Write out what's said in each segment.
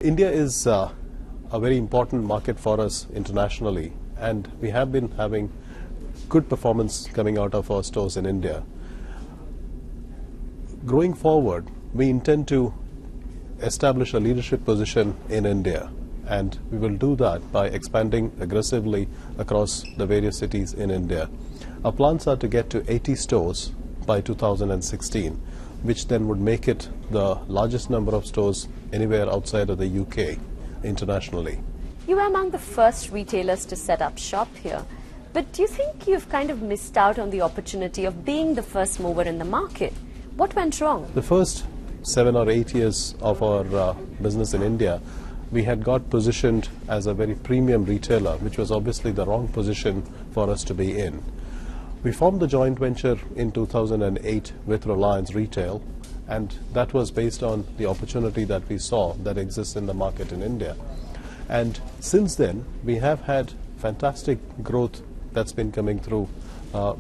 India is a very important market for us internationally, and we have been having good performance coming out of our stores in India. Going forward, we intend to establish a leadership position in India, and we will do that by expanding aggressively across the various cities in India. Our plans are to get to 80 stores by 2016, which then would make it the largest number of stores anywhere outside of the UK internationally. You were among the first retailers to set up shop here, but do you think you've kind of missed out on the opportunity of being the first mover in the market? What went wrong? The first 7 or 8 years of our business in India, we had got positioned as a very premium retailer, which was obviously the wrong position for us to be in. We formed the joint venture in 2008 with Reliance Retail, and that was based on the opportunity that we saw that exists in the market in India. And since then, we have had fantastic growth that's been coming through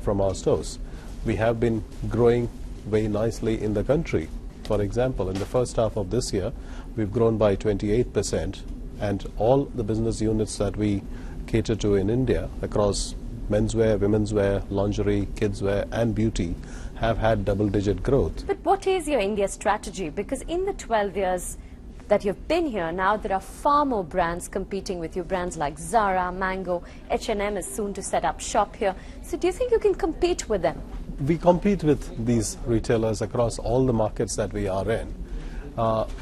from our stores. We have been growing very nicely in the country. For example, in the first half of this year, we've grown by 28%, and all the business units that we cater to in India across menswear, women's wear, lingerie, kids wear and beauty have had double-digit growth. But what is your India strategy? Because in the 12 years that you've been here, now there are far more brands competing with you, brands like Zara, Mango, H&M is soon to set up shop here. So do you think you can compete with them? We compete with these retailers across all the markets that we are in.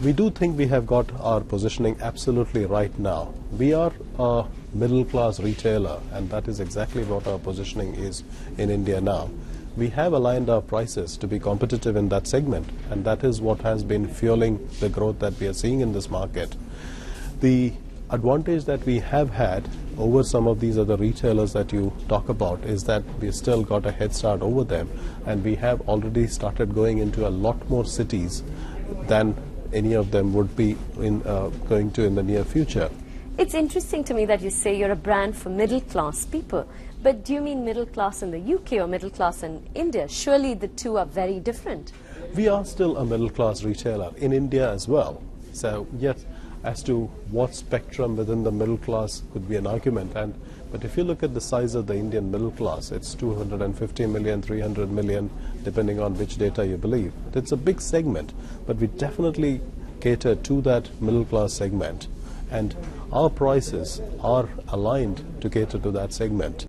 We do think we have got our positioning absolutely right now. We are a middle-class retailer, and that is exactly what our positioning is in India now. We have aligned our prices to be competitive in that segment, and that is what has been fueling the growth that we are seeing in this market. The advantage that we have had over some of these other retailers that you talk about is that we still got a head start over them, and we have already started going into a lot more cities than any of them would be going to in the near future. It's interesting to me that you say you're a brand for middle-class people, but do you mean middle class in the UK or middle class in India? Surely the two are very different. We are still a middle-class retailer in India as well. So yes, as to what spectrum within the middle class could be an argument, but if you look at the size of the Indian middle class, it's 250 million, 300 million, depending on which data you believe. It's a big segment, but we definitely cater to that middle class segment, and our prices are aligned to cater to that segment.